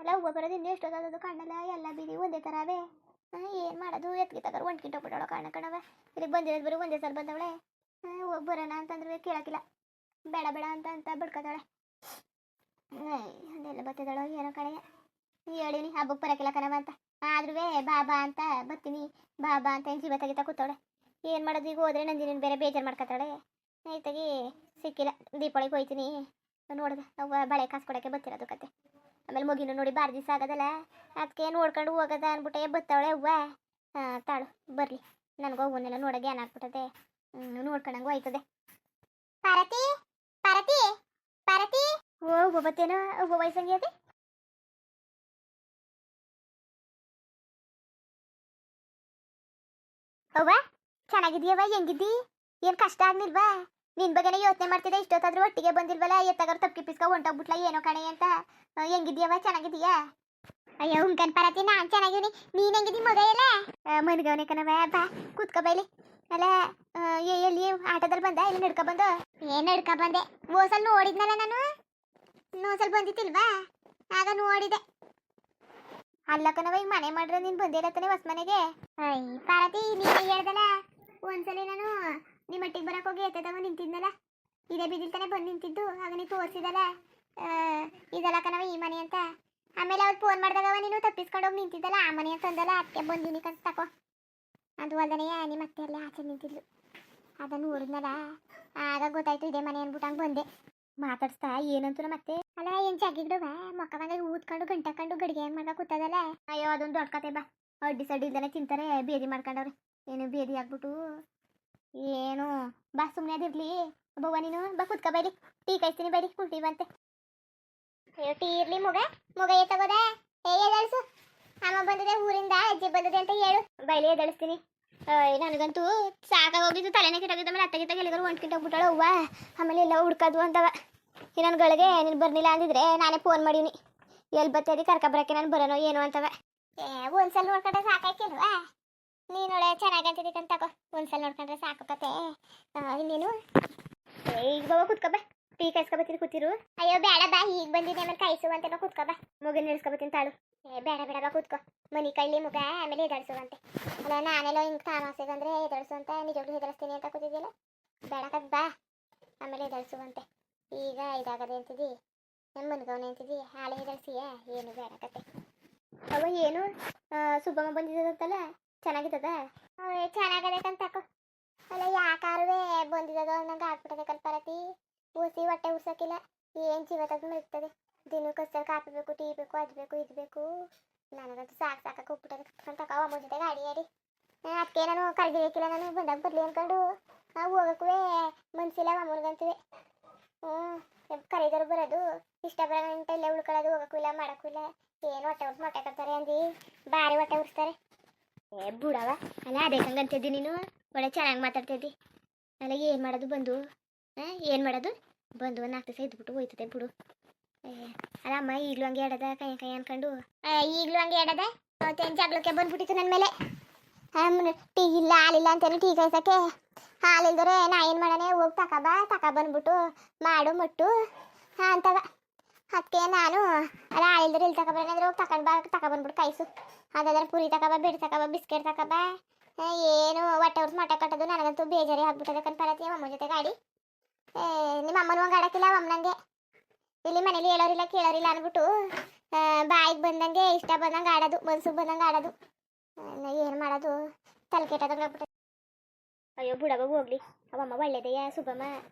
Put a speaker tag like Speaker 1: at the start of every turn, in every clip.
Speaker 1: ಎಲ್ಲ ಹೂವು ಬರೋದು ಇನ್ನೂ ಎಷ್ಟೊತ್ತದು ಕಣ್ಣಲ್ಲ ಎಲ್ಲ ಬೀದಿ ಒಂದೇ ಥರ ಅವೇ. ಏನು ಮಾಡೋದು ಎತ್ಗೆ ತಗರು ಒಂಟ್ಕಿಂಟ ಹೋಗ್ಬಿಟ್ಟವಳ ಕಣವ ಇಲ್ಲಿಗೆ ಬಂದಿರೋದು ಬರೀ ಒಂದೇ ಸಲ ಬಂದವಳೆ. ಹೋಗಿ ಬರೋಣ ಅಂತಂದ್ರೆ ಕೇಳೋಕ್ಕಿಲ್ಲ, ಬೇಡ ಬೇಡ ಅಂತ ಬಿಡ್ಕೊತಾಳೆ. ಅದೆಲ್ಲ ಬತ್ತಿದ್ದಾಳೋ ಏನೋ ಕಡೆಗೆ ಹೇಳಿನಿ ಹಬ್ಬಕ್ಕೆ ಬರೋಕ್ಕಿಲ್ಲ ಕಣವ ಅಂತ. ಆದ್ರೂ ಬಾಬಾ ಅಂತ ಬರ್ತೀನಿ ಬಾಬಾ ಅಂತ ಜೀವ ತೆಗಿತಾ ಕೂತವಳೆ. ಏನು ಮಾಡೋದು ಈಗ ಹೋದ್ರೆ ನಂದಿನ ಬೇರೆ ಬೇಜಾರು ಮಾಡ್ಕೊತಾಳೆ. ನೈತಾಗಿ ಸಿಕ್ಕಿಲ್ಲ. ದೀಪಾವಳಿಗೆ ಹೋಯ್ತೀನಿ ನೋಡಿದೆ ಅವ್ವ ಬಳೆ ಕಾಸು ಕೊಡೋಕ್ಕೆ ಬರ್ತಿರೋದು ಕತೆ. ಆಮೇಲೆ ಮುಗಿನೂ ನೋಡಿ ಬಾರ್ ದಿವಸ ಆಗೋದಲ್ಲ, ಅದಕ್ಕೆ ನೋಡ್ಕೊಂಡು ಹೋಗೋದ ಅಂದ್ಬಿಟ್ಟೆ ಬತ್ತಾವಳೆ ಅವ್ವ. ತಾಳು ಬರಲಿ, ನನಗೂ ಅವನ್ನೆಲ್ಲ ನೋಡೋಕೆ ಏನಾಗ್ಬಿಟ್ಟದೆ, ನೋಡ್ಕೊಂಡಂಗೂ ಹೋಯ್ತದೆ. ಪಾರತಿ ಪಾರತಿ ಪಾರತಿ ಓ ಬತ್ತೇನೋ ಒಬ್ಬ ವಯಸ್ಸಂಗಿ ಅದೇ. ಅವ್ವ ಚೆನ್ನಾಗಿದ್ಯವ್ವ, ಹೆಂಗಿದ್ದಿ? ಏನು ಕಷ್ಟ ಆಗ್ನಿಲ್ವಾ? ನಿನ್ ಬಗ್ಗೆನೇ ಯೋಚನೆ ಮಾಡ್ತಿದ್ದೆ, ಇಷ್ಟೊತ್ತಾದ್ರೂ ಒಟ್ಟಿಗೆ ಬಂದಿಲ್ವಲ್ಲ, ಎತ್ತಾಗಾರು ತಪ್ಪಿಸ್ಕೊ ಹೊಂಟೋಗ್ಬಿಟ್ಲ ಏನೋ ಕಣೆ ಅಂತ. ಹೆಂಗಿದ್ಯವ್ವ, ಚೆನ್ನಾಗಿದೀಯಾ? ಅಯ್ಯೋ ಉಂಕನ್ ಪರತಿ ನಾನ್ ಚೆನ್ನಾಗಿವ್ನಿ, ನೀನ್ ಹೆಂಗಿದಿ? ಮಗ ಎಲ್ಲ ಮನ್ಗವನೆ ಕಣವ, ಬಾ ಕೂತ್ಕೊ ಬೈಲಿ. ಅಲ್ಲ ಎಲ್ಲಿ ಆಟೋದಲ್ಲಿ ಬಂದ ಇಲ್ಲಿ ನಡ್ಕೊ ಬಂದು? ಏನ್ ನಡ್ಕೊ ಬಂದೆ, ಓಸಲ್ ನೋಡಿದ್ನಲ್ಲ ನಾನು, ನೋಸಲ್ ಬಂದಿತ್ತಿಲ್ವಾ ಆಗ ನೋಡಿದೆ. ಅಲ್ಲ ಕಣವ ಈಗ ಮನೆ ಮಾಡ್ರೆ ನೀನ್ ಬಂದಿರತ್ತಾನೆ ಹೊಸ ಮನೆಗೆ. ಅಯ್ಯ ಪಾರತಿ ನೀನ್ ಹೇಳ್ದಲ್ಲ ಒಂದ್ಸಲಿ ನಾನು ನಿಮ್ಮ ಮಟ್ಟಿಗೆ ಬರಕ್ ಹೋಗಿ ಎತ್ತದವ ನಿಂತಿದ್ನಲ್ಲ, ಇದೇ ಬಿದ್ದಿಲ್ ತಾನೆ ಬಂದು ನಿಂತಿದ್ದು, ಆಗ ನೀ ತೋರಿಸಿದಲ್ಲ ಇದೆಲ್ಲ ಕಣವ ಈ ಮನೆ ಅಂತ. ಆಮೇಲೆ ಅವ್ರು ಫೋನ್ ಮಾಡಿದಾಗವ ನೀನು ತಪ್ಪಿಸ್ಕೊಂಡು ಹೋಗಿ ನಿಂತಿದ್ದಲ್ಲ ಆ ಮನೆ ಅಂತ ಅಂದಲ್ಲ, ಅದಕ್ಕೆ ಬಂದಿನಿ ಕಂತ ತಕೋ. ಅದು ಅಲ್ದನೆಯ ನಿಮ್ಮ ಅತ್ತೆ ಅಲ್ಲೇ ಆಚೆ ನಿಂತಿದ್ಲು, ಅದನ್ನು ನೋಡಿದ್ನಲ್ಲ ಆಗ ಗೊತ್ತಾಯ್ತು ಇದೇ ಮನೆ ಅನ್ಬಿಟ್ಟಂಗೆ ಬಂದೆ. ಮಾತಾಡ್ಸ್ತಾ ಏನಂತು ನಮ್ಮ ಅತ್ತೆ. ಅಲ್ಲ ಏನ್ ಜಗ್ಗಿಡುವ ಮೊಕ್ಕ ಬಂದಾಗ ಊದ್ಕೊಂಡು ಗಂಟಕೊಂಡು ಗಡಿಗೆ ಹೆಂಗ್ ಮಾಡ್ಕ ಕೂತದಲ್ಲ. ಅಯ್ಯೋ ಅದೊಂದು ದೊಡ್ಡ ಕತೆ ಬಾ, ಅಡ್ಡಿ ಸಡ್ಡಿ ಇಲ್ದಾನೆ ತಿಂತಾರೆ, ಬೇದಿ ಮಾಡ್ಕೊಂಡವ್ರೆ. ಏನು ಬೇದಿ ಆಗ್ಬಿಟ್ಟು ಏನು ಬಾ ಸುಮ್ಮನೆ ಅದಿರ್ಲಿ. ಬವ್ವ ನೀನು ಬಾ ಕುತ್ಕ ಬೈಲಿ, ಟೀ ಕಾಯಿಸ್ತೀನಿ ಬೈಲಿ ಕುಂಟಿವಂತೆ. ಅಯ್ಯೋ ಟೀ ಇರ್ಲಿ ಮಗ ಮಗ ತಗೋದ ಎದಳಿಸು, ಅಮ್ಮ ಬಂದಿದೆ ಊರಿಂದ, ಅಜ್ಜಿ ಬಂದಿದೆ ಅಂತ ಹೇಳು ಬೈಲಿ ಎದಳಿಸ್ತೀನಿ. ನನಗಂತೂ ಸಾಕಾಗೋಗಿದ್ದು, ತಲೆನೇ ಕೆಟ್ಟೋಗಿದ್ದ. ಆಮೇಲೆ ಅತ್ತಗಿದ್ದಾಗ ಎಲ್ಲಿಗಾರು ಒಂಟ್ಕಿಂಟ ಹೋಗ್ಬಿಟ್ಟಾಳ ಅವ್ವ. ಆಮೇಲೆ ಎಲ್ಲ ಹುಡ್ಕದು ಅಂತವ. ಈ ನನ್ಗಳಿಗೆ ನೀನು ಬರ್ನಿಲ್ಲ ಅಂದಿದ್ರೆ ನಾನೇ ಫೋನ್ ಮಾಡೀನಿ, ಎಲ್ಲಿ ಬರ್ತದೆ ಕರ್ಕೊಬರಕ್ಕೆ ನಾನು ಬರೋನೋ ಏನೋ ಅಂತವ. ಒಂದ್ಸಲ ನೋಡ್ಕೊಂಡ್ರೆ ಸಾಕಾಯ್ತಿಲ್ವಾ? ನೀನೊಳೆ ಚೆನ್ನಾಗಂತಿದ್ದಕ್ಕಂತ ತಗೋ, ಒಂದ್ಸಲ ನೋಡ್ಕೊಂಡ್ರೆ ಸಾಕು ಕತೆ. ಇನ್ನೇನು ಈಗ ಬಾಬಾ ಕುತ್ಕೊಬ, ಟೀ ಕಾಯಿಸ್ಕೊಬತ್ತೀನಿ ಕೂತಿರು. ಅಯ್ಯೋ ಬೇಡ ಬಾ, ಈಗ ಬಂದಿದ್ದೆ ಆಮೇಲೆ ಕಾಯಿಸುವಂತೆ ಬಾ ಕುತ್ಕೊಬ, ಮುಗಿನ ನಿಲ್ಸ್ಕೊಬತ್ತೀನಿ ತಾಳು. ಬೇಡ ಬೇಡ ಬಾ ಕೂತ್ಕೊ, ಮನಿ ಕೈಲಿ ಮುಗ ಆಮೇಲೆ ಎದಳಿಸುವಂತೆ. ಅಲ್ಲ ನಾನೆಲ್ಲ ಹಿಂಗೆ ತಾಮಾಸೆಗಂದ್ರೆ ಎದಳಿಸು ಅಂತ ನಿಜವಾಗ್ಲೂ ಎದಳಿಸ್ತೀನಿ ಅಂತ ಕೂತಿದ್ಯಲ್ಲ, ಬೇಡ ಕದ್ ಬಾ ಆಮೇಲೆ ಎದಳಿಸುವಂತೆ. ಈಗ ಇದಾಗದೆ ಅಂತಿದ್ದಿ, ನಮ್ಮ ಮನ್ಗವನೆ ಅಂತಿದ್ದಿ, ಹಾಳೆ ಎದಳಿಸಿಯಾ? ಏನು ಬೇಡ ಕತೆ. ಅವ ಏನು ಸುಬ್ಬಮ್ಮ ಬಂದಿದ್ದತ್ತಲ್ಲ, ಚೆನ್ನಾಗಿದ್ದದ? ಚೆನ್ನಾಗದೆ ಕಂತ ತಕೋ. ಅಲ್ಲ ಯಾಕಾರುವೆ ಬಂದಿದ್ದದು ನಂಗೆ ಆಗ್ಬಿಟ್ಟದೆ ಕಲ್ಪರತಿ. ಊಸಿ ಹೊಟ್ಟೆ ಉರ್ಸೋಕ್ಕಿಲ್ಲ, ಏನು ಜೀವ ತೆಗೆದು ಇರ್ತದೆ. ದಿನಕ್ಕೆ ಕಷ್ಟ ಕಾಪಿ ಬೇಕು, ಟೀ ಬೇಕು, ಅದು ಬೇಕು ಇದು ಬೇಕು. ನನಗಂತೂ ಸಾಕಾಗಿ ಹೋಗ್ಬಿಟ್ಟದೆ ಕಟ್ಕೊಂಡು ತಕೋ. ಅಮ್ಮ ಜೊತೆ ಗಾಡಿ ಏರಿ ಅದಕ್ಕೆ ನಾನು ಕರೆದಿರಕ್ಕಿಲ್ಲ, ನಾನು ಬಂದಾಗ ಬರಲಿ ಅಂದ್ಕೊಂಡು ಹೋಗೋಕ್ಕೂ ಮನ್ಸಿಲ್ಲ ಅಮ್ಮನಿಗಂತೀವಿ. ಕರೆದರು ಬರೋದು ಇಷ್ಟ ಬರೋಂಟ ಇಲ್ಲೇ ಉಳ್ಕೊಳ್ಳೋದು, ಹೋಗೋಕ್ಕೂ ಇಲ್ಲ ಮಾಡೋಕ್ಕೂ ಇಲ್ಲ. ಏನು ಹೊಟ್ಟೆ ಉರ್ಸಿ ಮೊಟ್ಟೆ ಕಟ್ತಾರೆ ಅಂದು ಭಾರಿ ಹೊಟ್ಟೆ ಉರ್ಸ್ತಾರೆ. ಬಿಡವ, ಅಲ್ಲ ಅದೇ ಹಂಗಂತಿದ್ದಿ ನೀನು, ಒಳ್ಳೆ ಚೆನ್ನಾಗಿ ಮಾತಾಡ್ತಿದ್ದಿ. ಅಲ್ಲ ಏನು ಮಾಡೋದು ಬಂದು, ಏನು ಮಾಡೋದು ಬಂದು ಒಂದು 4 ದಿವಸ ಇದ್ಬಿಟ್ಟು ಹೋಯ್ತದೆ ಬಿಡು. ಅಲ್ಲ ಅಮ್ಮ ಈಗಲೂ ಹಂಗೆ ಹೇಳದ ಕೈ ಅನ್ಕೊಂಡು? ಈಗಲೂ ಹಂಗೆ ಹೇಳದ, ಜಗಳಕ್ಕೆ ಬಂದ್ಬಿಟ್ಟಿತ್ತು ನನ್ನ ಮೇಲೆ. ಟೀ ಇಲ್ಲ ಹಾಲಿಲ್ಲ ಅಂತೇಳಿ ಟೀ ಕಾಯ್ಸಕ್ಕೆ ಹಾಲಿಲ್ದರೆ ನಾ ಏನು ಮಾಡೋಣ, ಹೋಗಿ ತಕ ಬಂದ್ಬಿಟ್ಟು ಮಾಡು ಮಟ್ಟು ಅಂತವ. ಅದಕ್ಕೆ ನಾನು ಅಲ್ಲ ಹಾಲಿಲ್ದರೆ ಇಲ್ಲಿ ತಗೊಬರೋಣಂದ್ರೆ ಹೋಗಿ ತಗೊಬಂದ್ಬಿಟ್ಟು ಕಾಯಿಸು. ಅದಾದ್ರೆ ಪುರಿ ತಗೊಬ, ಬೆಡ್ ತಗೊಬ, ಬಿಸ್ಕೆಟ್ ತಗೊಬ. ಏನು ಹೊಟ್ಟೆ ಉರ್ಸಿ ಮೊಟ್ಟೆ ಕಟ್ಟೋದು ನನಗಂತೂ ಬೇಜಾರಿ ಆಗ್ಬಿಟ್ಟದೆ ಕನ್ಪರತಿ. ಅಮ್ಮ ಜೊತೆ ಗಾಡಿ ನಿಮ್ಮ ಅಮ್ಮನೂ ಹಂಗೆ ಆಡೋಕ್ಕಿಲ್ಲ, ಅಮ್ಮನಂಗೆ ಇಲ್ಲಿ ಮನೇಲಿ ಹೇಳೋರಿಲ್ಲ ಕೇಳೋರಿಲ್ಲ ಅಂದ್ಬಿಟ್ಟು ಬಾಯಿಗೆ ಬಂದಂಗೆ ಇಷ್ಟ ಬಂದಂಗೆ ಆಡೋದು, ಮನ್ಸಿಗೆ ಬಂದಂಗೆ ಆಡೋದು. ಏನು ಮಾಡೋದು, ತಲೆ ಕೆಟ್ಟದಂಗೆ ಆಗ್ಬಿಟ್ಟೆ. ಅಯ್ಯೋ ಬುಡವ ಹೋಗ್ಲಿ, ಅವಮ್ಮ ಒಳ್ಳೇದಯ್ಯ ಸುಬ್ಬಮ್ಮ,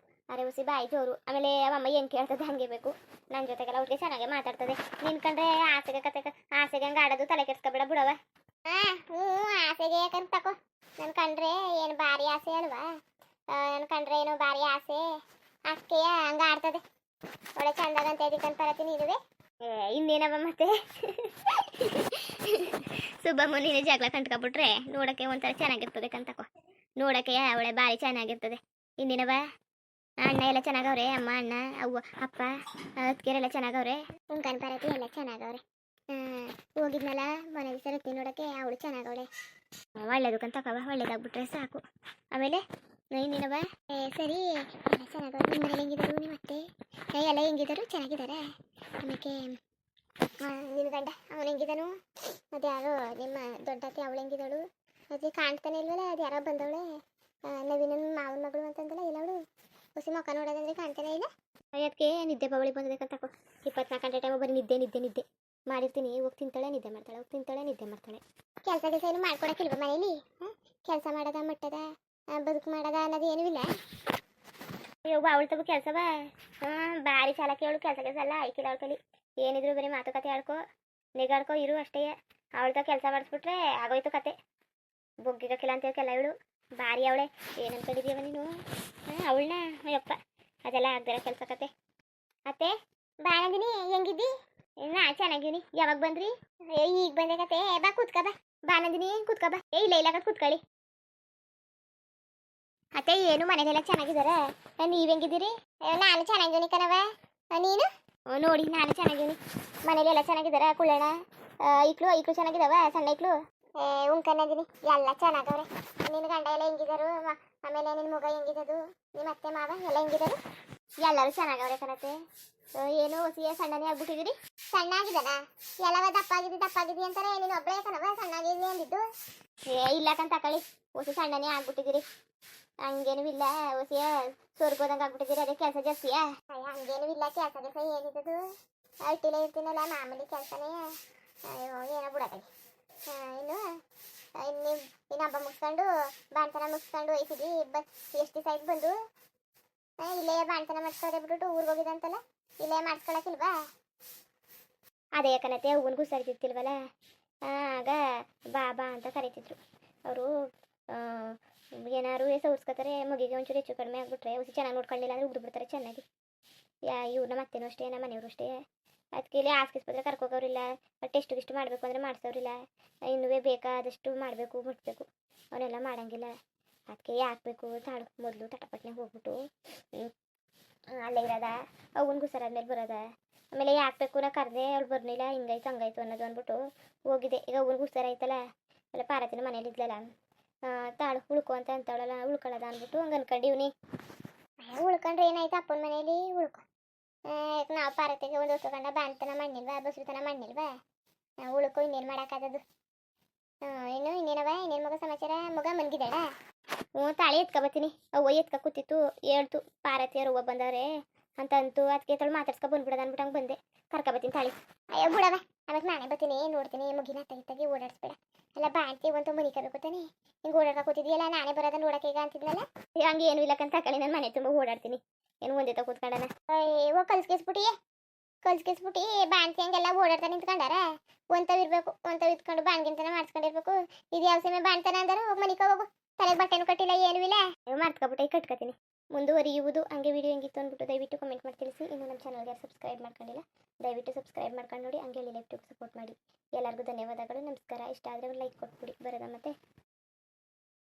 Speaker 1: ಅರೆ ಹುಸಿ ಬಾಯಿ ಜೋರು. ಆಮೇಲೆ ಅವಮ್ಮ ಏನು ಕೇಳ್ತದೆ ಹಂಗೆ ಬೇಕು, ನನ್ನ ಜೊತೆಗೆಲ್ಲ ಅವ್ರಿಗೆ ಚೆನ್ನಾಗೆ ಮಾತಾಡ್ತದೆ. ನಿನ್ಕಂಡ್ರೆ ಆಸೆಗೆ ಆಸೆಗೆ ಹಂಗೆ ಆಡೋದು, ತಲೆ ಕೆಡ್ಸ್ಕೊಬೇಡ ಬಿಡವ. ಹ್ಞೂ ಆಸೆಗೆ ಯಾಕಂತ ತಕೋ, ನನ್ನ ಕಂಡ್ರೆ ಏನು ಭಾರಿ ಆಸೆ ಅಲ್ವಾ? ನನ್ನ ಕಂಡ್ರೆ ಏನೋ ಭಾರಿ ಆಸೆ, ಅಕ್ಕೆಯ ಹಂಗೆ ಆಡ್ತದೆ. ಒಳ್ಳೆ ಚಂದಾಗಂತ ಇದಕ್ಕಂತ ಬರತ್ತೀನಿ ಇದುವೆ. ಇನ್ನೇನವ ಮತ್ತೆ ಸುಬ್ಬಮ್ಮ ನೀನು ಜಗಳ ಕಂಟ್ಕೊಬಿಟ್ರೆ ನೋಡೋಕ್ಕೆ ಒಂಥರ ಚೆನ್ನಾಗಿರ್ತದೆ ಕಂತಕೋ, ನೋಡೋಕ್ಕೆ ಅವಳೆ ಭಾರಿ ಚೆನ್ನಾಗಿರ್ತದೆ. ಇನ್ನೇನವ ಅಣ್ಣ ಎಲ್ಲ ಚೆನ್ನಾಗವ್ರೆ, ಅಮ್ಮ ಅಣ್ಣ ಅವ್ವ ಅಪ್ಪ ಅತ್ತಿಗೆರೆಲ್ಲ ಚೆನ್ನಾಗವ್ರೆ, ಉಂಕನ್ ಪರತಿ ಎಲ್ಲ ಚೆನ್ನಾಗವ್ರೆ. ಹೋಗಿದ್ನಲ್ಲ ಮನೆ ದಿವಸ ರತ್ತಿ ನೋಡೋಕ್ಕೆ, ಅವಳು ಚೆನ್ನಾಗವಳೆ. ಒಳ್ಳೇದು ಕಂತಕವ, ಒಳ್ಳೇದಾಗ್ಬಿಟ್ರೆ ಸಾಕು. ಆಮೇಲೆ ಇನ್ನೇನವ ಸರಿ ಎಲ್ಲ ಚೆನ್ನಾಗವ್ರೆ. ನಿಮ್ಮ ಮನೇಲಿ ಹೆಂಗಿದ್ರು ನಿಮ್ಮ ಅತ್ತೆ ಎಲ್ಲ ಹೆಂಗಿದ್ದಾರೆ? ಚೆನ್ನಾಗಿದ್ದಾರೆ. ಆಮೇಲೆ ನಿನ್ನ ಗಂಡ ಅವನು ಹೆಂಗಿದನು? ಅದು ಯಾರೋ ನಿಮ್ಮ ದೊಡ್ಡತ್ತೆ ಅವಳು ಹೆಂಗಿದಳು? ಅದು ಕಾಣ್ತಾನೆ ಇಲ್ವಲ್ಲ, ಅದು ಯಾರೋ ಬಂದವಳೆ ನವೀನನ್ ಮಾವನ ಮಗಳು ಅಂತಂದಲ್ಲ, ಇಲ್ಲ ಅವಳು ಹೊಸಿ ಮಕ್ಕ ನೋಡೋದಂದ್ರೆ ಕಾಣ್ತಾನೆ ಇಲ್ಲ. ಅದಕ್ಕೆ ನಿದ್ದೆ ಬವಳಿ ಬಂದಬೇಕಂತ 24 ಗಂಟೆ ಟೈಮ್ ಬರೀ ನಿದ್ದೆ ನಿದ್ದೆ ನಿದ್ದೆ ಮಾಡಿರ್ತೀನಿ. ಹೋಗಿ ತಿಂತಾಳೆ ನಿದ್ದೆ ಮಾಡ್ತಾಳೆ, ಹೋಗಿ ತಿಂತಾಳೆ ನಿದ್ದೆ ಮಾಡ್ತಾಳೆ. ಕೆಲಸ ಕೆಲಸ ಏನು ಮಾಡ್ಕೊಡಕ್ಕಿಲ್ವ ಮನೇಲಿ? ಕೆಲಸ ಮಾಡೋದ ಮಟ್ಟದ ಬದುಕು ಮಾಡೋದ ಅನ್ನೋದು ಏನೂ ಇಲ್ಲ. ಅಯ್ಯೋ ಅವಳು ತಗೋ ಕೆಲಸವ ಭಾರಿ ಚಾಲಕಿ ಅವಳು. ಕೆಲಸ ಎಲ್ಲ ಆಯ್ಕಿಲ್ಲ ಅವಳ ಕಲಿ. ಏನಿದ್ರು ಬರೀ ಮಾತುಕತೆ ಆಡ್ಕೊ ನಿಗಾಡ್ಕೊ ಇರು ಅಷ್ಟೇ. ಅವಳ್ತ ಕೆಲಸ ಮಾಡಿಸ್ಬಿಟ್ರೆ ಆಗೋಯ್ತು ಕತೆ. ಬೊಗ್ಗಿಗಕ್ಕಿಲ್ಲ ಅಂತೇಳ್ಕೆಲ್ಲ ಇವಳು ಭಾರಿ ಅವಳೆ. ಏನಂತ ಕಡಿದೀವ ನೀನು ಅವಳನ್ನ? ಅಯ್ಯಪ್ಪ ಅದೆಲ್ಲ ಆಗ್ದಾರ ಕೆಲಸ ಕತೆ. ಅತ್ತೆ ಬಾನಂದಿನಿ ಹೆಂಗಿದ್ದಿ? ನಾ ಚೆನ್ನಾಗಿವ್ನಿ. ಯಾವಾಗ ಬಂದ್ರಿ? ಈಗ ಬಂದೆ ಕತೆ. ಬಾ ಕೂತ್ಕ ಬಾ. ಬಾನಂದಿನಿ ಕೂತ್ಕ ಬಾ. ಇಲ್ಲ ಕೂತ್ಕೊಳ್ಳಿ. ಅತ್ತೆ ಏನು ಮನೆಗೆಲ್ಲ ಚೆನ್ನಾಗಿದಾರ? ನೀವ್ ಹೆಂಗಿದ್ದೀರಿ? ನಾನು ಚೆನ್ನಾಗಿವ್ನಿ ಕಣವ. ನೀನು? ನೋಡಿ ನಾನು ಚೆನ್ನಾಗಿವ್ನಿ. ಮನೇಲೆಲ್ಲ ಚೆನ್ನಾಗಿದಾರ? ಕುಳ್ಳಣ ಐಕ್ಳು ಚೆನ್ನಾಗಿದಾವ? ಸಣ್ಣ ಐಕ್ಳು ಉಂಕನ್ನದಿನಿ ಎಲ್ಲ ಚೆನ್ನಾಗವ್ರೆ. ನಿನ್ನ ಗಂಡ ಎಲ್ಲ ಹೆಂಗಿದಾರು? ಆಮೇಲೆ ನಿನ್ನ ಮಗ ಹೆಂಗಿದದು? ನಿಮ್ಮ ಅತ್ತೆ ಮಾವ ಎಲ್ಲ ಹೆಂಗಿದಾರು? ಎಲ್ಲರೂ ಚೆನ್ನಾಗವ್ರೆ ಕಣತೆ. ಏನು ಹೊಸಿಯ ಸಣ್ಣನೇ ಆಗ್ಬಿಟ್ಟಿದ್ದೀರಿ? ಸಣ್ಣ ಆಗಿದ್ದಾನ? ಎಲ್ಲವ ದಪ್ಪಾಗಿದ್ದಿ ಅಂತಾರೆ. ನೀನು ಒಬ್ಬಳೇ ಕಣವ ಸಣ್ಣಾಗಿದ್ದಿ ಅಂದಿದ್ದು? ಇಲ್ಲ ಕಂತ ತಕೊಳ್ಳಿ, ಹೊಸಿ ಸಣ್ಣನೇ ಆಗ್ಬಿಟ್ಟಿದ್ದೀರಿ. ಹಂಗೇನು ಇಲ್ಲ, ಹೊಸಿಯ ಸೋರ್ಗೋದಂಗೆ ಆಗ್ಬಿಟ್ಟಿದ್ದೀರಿ. ಅದೇ ಕೆಲಸ ಜಾಸ್ತಿಯಾ? ಹಂಗೇನು ಇಲ್ಲ, ಕೆಲಸ ಏನಿದ್ದದು? ಅಟ್ಟಿಲೇ ಇರ್ತೀನಲ್ಲ ಮಾಮೂಲಿ ಕೆಲಸನೇ. ಅಯ್ಯೋ ಏನೋ ಬಿಡಕಳಿ. ಇನ್ನು ಹಬ್ಬ ಮುಗಿಸ್ಕೊಂಡು ಬಾಣ್ತನ ಮುಗಿಸ್ಕೊಂಡು ಹೋಯ್ತಿದ್ವಿ. ಎಷ್ಟು ದಿವಸ ಆಯ್ತು ಬಂದು? ಇಲ್ಲೇ ಬಾಣ್ತನ ಮಾಡಿಸ್ಕೊಳ್ಳೋದೆ ಬಿಟ್ಬಿಟ್ಟು ಊರಿಗೆ ಹೋಗಿದಂತಲ್ಲ, ಇಲ್ಲೇ ಮಾಡಿಸ್ಕೊಳಕ್ಕಿಲ್ವಾ? ಅದೇ ಕಣತೆ ಹೂವನ್ಗೂ ಸರಿತಿರ್ತಿಲ್ವಲ್ಲ, ಆಗ ಬಾ ಅಂತ ಕರೀತಿದ್ರು ಅವರು. ಏನಾರು ಸೌರ್ಸ್ಕೊತಾರೆ. ಮಗಿಗೆ ಒಂಚೂರು ಹೆಚ್ಚು ಕಡಿಮೆ ಆಗ್ಬಿಟ್ರೆ ಹೊಸಿ ಚೆನ್ನಾಗಿ ನೋಡ್ಕೊಳ್ಳಿಲ್ಲ ಅಂದರೆ ಉಗ್ದು ಬಿಡ್ತಾರೆ ಚೆನ್ನಾಗಿ. ಇವ್ರನ್ನ ಮತ್ತೇನೋ ಅಷ್ಟೇ, ನಮ್ಮ ಮನೆಯವರು ಅಷ್ಟೇ. ಅದಕ್ಕೆ ಇಲ್ಲಿ ಆಸ್ಪತ್ರೆ ಕರ್ಕೋಗೋರಿಲ್ಲ. ಟೆಸ್ಟ್ ಗಿಷ್ಟು ಮಾಡಬೇಕು ಅಂದರೆ ಮಾಡಿಸೋರಿಲ್ಲ. ಇನ್ನೂ ಬೇಕಾದಷ್ಟು ಮಾಡಬೇಕು ಮುಟ್ಬೇಕು, ಅವನ್ನೆಲ್ಲ ಮಾಡೋಂಗಿಲ್ಲ. ಅದಕ್ಕೆ ಹಾಕ್ಬೇಕು ತಾಳು ಮೊದಲು ತಟಪಟ್ನೆ ಹೋಗ್ಬಿಟ್ಟು ಅಲ್ಲೇ ಇರೋದ, ಅವನಿಗೂ ಸರಾದ್ಮೇಲೆ ಬರೋದ. ಆಮೇಲೆ ಹಾಕ್ಬೇಕು ನಾ ಕರೆದೆ, ಅವ್ಳು ಬರ್ನಿಲ್ಲ, ಹಿಂಗಾಯ್ತು ಹಂಗಾಯ್ತು ಅನ್ನೋದು ಅಂದ್ಬಿಟ್ಟು ಹೋಗಿದೆ. ಈಗ ಅವನಿಗೂ ಆಯ್ತಲ್ಲ, ಎಲ್ಲ ಪಾರತಿನ ಮನೇಲಿ ಇದ್ಲಲ್ಲ, ತಾಳು ಉಳ್ಕೊ ಅಂತ ಅಂತವಳಲ್ಲ, ಉಳ್ಕೊಳ್ಳೋದ ಅಂದ್ಬಿಟ್ಟು ಹಂಗೆ ಅನ್ಕೊಂಡಿವ್ನಿ. ಉಳ್ಕೊಂಡ್ರೆ ಏನಾಯ್ತು, ಅಪ್ಪನ ಮನೇಲಿ ಉಳ್ಕೊ. ನಾವು ಪಾರತಿಗೆ ಒಂದು ಹೊತ್ಕೊಂಡ ಬಾಣ್ತನ ಮಣ್ಣಿಲ್ವಾ, ಬಸ್ರುತನ ಮಣ್ಣಿಲ್ವಾ, ಉಳ್ಕೊ. ಇನ್ನೇನು ಮಾಡೋಕ್ಕಾಗದು? ಇನ್ನೇನವ? ಇನ್ನೇನು ಮಗ ಸಮಾಚಾರ? ಮಗ ಮನ್ಗಿದ್ದಾಳ? ತಾಳಿ ಎತ್ಕೊಬತ್ತೀನಿ. ಅವ್ವ ಎತ್ಕ ಕೂತಿತ್ತು, ಹೇಳ್ತು ಪಾರತಿಯರು ಹೂವು ಬಂದವ್ರೆ ಅಂತ ಅಂತು. ಅದಕ್ಕೆ ತಳು ಮಾತಾಡ್ಸ್ಕೊ ಬಂದ್ಬಿಡೋದು ಅಂದ್ಬಿಟ್ಟು ಹಂಗೆ ಬಂದೆ. ಕರ್ಕೊಬತ್ತೀನಿ ತಾಳಿ. ಅಯ್ಯೋ ಬಿಡವ, ಆಮೇಲೆ ನಾನೇ ಬರ್ತೀನಿ, ನೋಡ್ತೀನಿ. ಮುಗಿನ ತೆಗಿತಾಗಿ ಓಡಾಡಿಸ್ಬೇಡ. ಎಲ್ಲ ಬಾಣ್ತಿ ಒಂದು ಮನಿ ಕಬೇಕು ತಾನೆ. ಹಿಂಗೆ ಓಡಾಡ್ಕ ಕೂತಿದ್ಯಲ್ಲ, ನಾನೇ ಬರೋದ ನೋಡಕ್ಕೆ ಈಗ ಅಂತಿದ್ನಲ್ಲ. ಹಂಗೆ ಏನು ಇಲ್ಲಕ್ಕಂತ ತಕೊಳ್ಳಿ, ನಾನು ಮನೆ ತುಂಬ ಓಡಾಡ್ತೀನಿ. ಏನು ಒಂದೇ ತ ಕೂತ್ಕೊಂಡನ. ಅಯ್ಯೋ ಕಲ್ಸ್ಕಿಸ್ಬಿಟ್ಟು ಬಾಣ್ತಿ ಹಂಗೆಲ್ಲ ಓಡಾಡ್ತಾ ನಿಂತ್ಕೊಂಡಾರ. ಒಂತವ್ ಇರ್ಬೇಕು, ಒಂತವ್ ಇದ್ಕೊಂಡು ಬಾಣ್ಗಿಂತನ ಮಾಡಿಸ್ಕೊಂಡಿರ್ಬೇಕು. ಇದು ಯಾವ ಸಮಯ ಬಾಣ್ತಾನ ಅಂದರು? ಹೋಗಿ ಮನಿಕ ಹೋಗು. ತಲೆಗೆ ಬಟ್ಟೆನೂ ಕಟ್ಟಿಲ್ಲ, ಏನೂ ಇಲ್ಲ. ಮರ್ತ್ಕೊಬಿಟ್ಟೆ ಕಟ್ಕೊತೀನಿ. ಮುಂದುವರಿಯುವುದು. ಹಂಗೆ ವಿಡಿಯೋ ಹೆಂಗಿತ್ತು ಅಂದ್ಬಿಟ್ಟು ದಯವಿಟ್ಟು ಕಮೆಂಟ್ ಮಾಡಿ ತಿಳಿಸಿ. ಇನ್ನು ನಮ್ಮ ಚಾನಲ್ಗೆ ಸಬ್ಸ್ಕ್ರೈಬ್ ಮಾಡ್ಕೊಂಡಿಲ್ಲ, ದಯವಿಟ್ಟು ಸಬ್ಸ್ಕ್ರೈಬ್ ಮಾಡ್ಕೊಂಡು ನೋಡಿ. ಹಂಗೆ ಲೈಕ್ ಸಪೋರ್ಟ್ ಮಾಡಿ. ಎಲ್ಲರಿಗೂ ಧನ್ಯವಾದಗಳು, ನಮಸ್ಕಾರ. ಇಷ್ಟ ಆದರೆ ಒಂದು ಲೈಕ್ ಕೊಟ್ಬಿಡಿ. ಬರೋದ ಮತ್ತೆ.